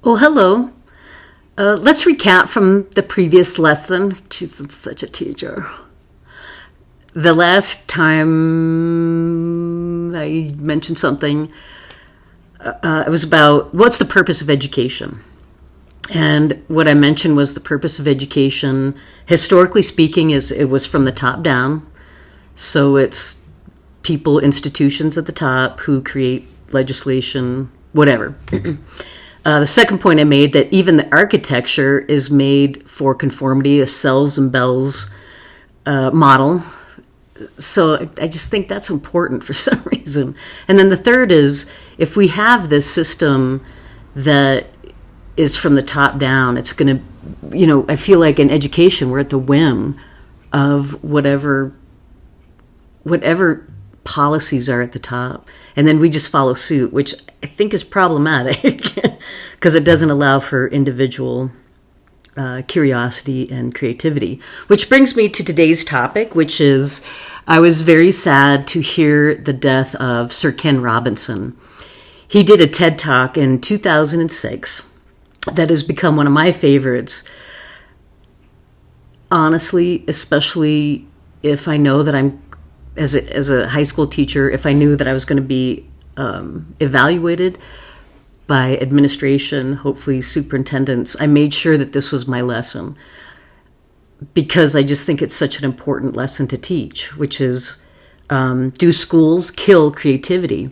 Oh, hello. Let's recap from the previous lesson. She's such a teacher. The last time I mentioned something, it was about what's the purpose of education. And what I mentioned was the purpose of education, historically speaking, is it was from the top down. So it's people, institutions at the top who create legislation, whatever. The second point I made, that even the architecture is made for conformity, a cells and bells model. So I just think that's important for some reason. And then the third is, if we have this system that is from the top down, it's going to, I feel like in education, we're at the whim of whatever policies are at the top. And then we just follow suit, which I think is problematic because it doesn't allow for individual curiosity and creativity. Which brings me to today's topic, which is, I was very sad to hear the death of Sir Ken Robinson. He did a TED Talk in 2006 that has become one of my favorites. Honestly, especially if I know that I'm, as a high school teacher, if I knew that I was going to be evaluated by administration, hopefully superintendents, I made sure that this was my lesson, because I just think it's such an important lesson to teach, which is, do schools kill creativity?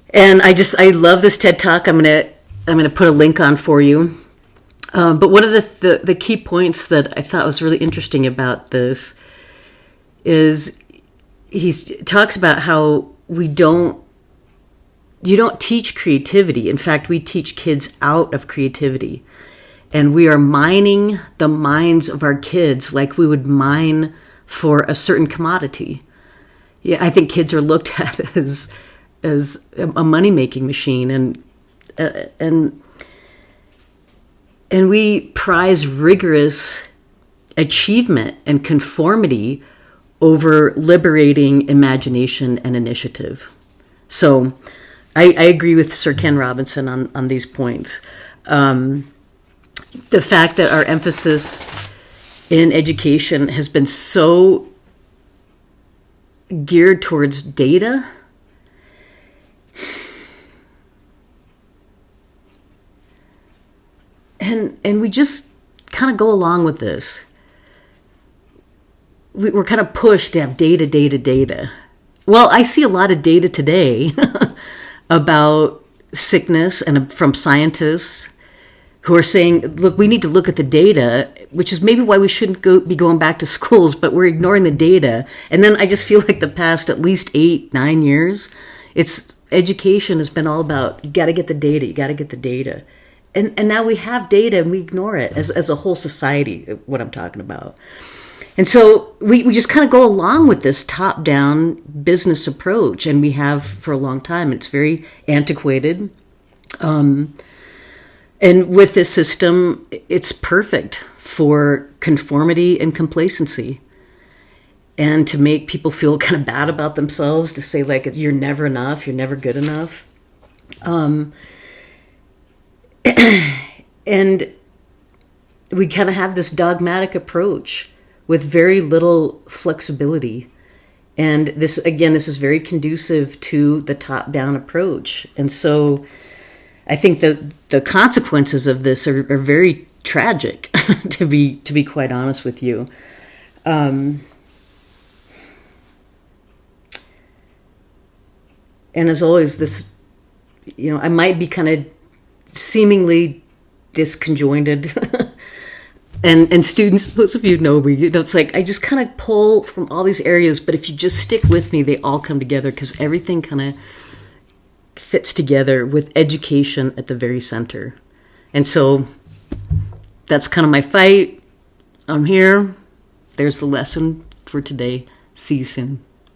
And I love this TED Talk. I'm gonna put a link on for you. But one of the key points that I thought was really interesting about this is he talks about how you don't teach creativity. In fact, we teach kids out of creativity. And we are mining the minds of our kids like we would mine for a certain commodity. Yeah, I think kids are looked at as a money-making machine, and we prize rigorous achievement and conformity over liberating imagination and initiative. So I agree with Sir Ken Robinson on these points. The fact that our emphasis in education has been so geared towards data, and we just kind of go along with this. We're kind of pushed to have data. Well, I see a lot of data today about sickness, and from scientists who are saying, look, we need to look at the data, which is maybe why we shouldn't be going back to schools, but we're ignoring the data. And then I just feel like the past at least 8-9 years, education has been all about, you got to get the data. And now we have data and we ignore it as a whole society, what I'm talking about. And so we just kind of go along with this top-down business approach, and we have for a long time. It's very antiquated. And with this system, it's perfect for conformity and complacency, and to make people feel kind of bad about themselves, to say, like, you're never enough, you're never good enough. And we kind of have this dogmatic approach with very little flexibility. And this is very conducive to the top-down approach. And so I think that the consequences of this are very tragic, to be quite honest with you. And as always, this, I might be kind of seemingly disconjointed. And students, most of you know me, it's like I just kind of pull from all these areas, but if you just stick with me, they all come together, because everything kind of fits together with education at the very center. And so that's kind of my fight. I'm here. There's the lesson for today. See you soon.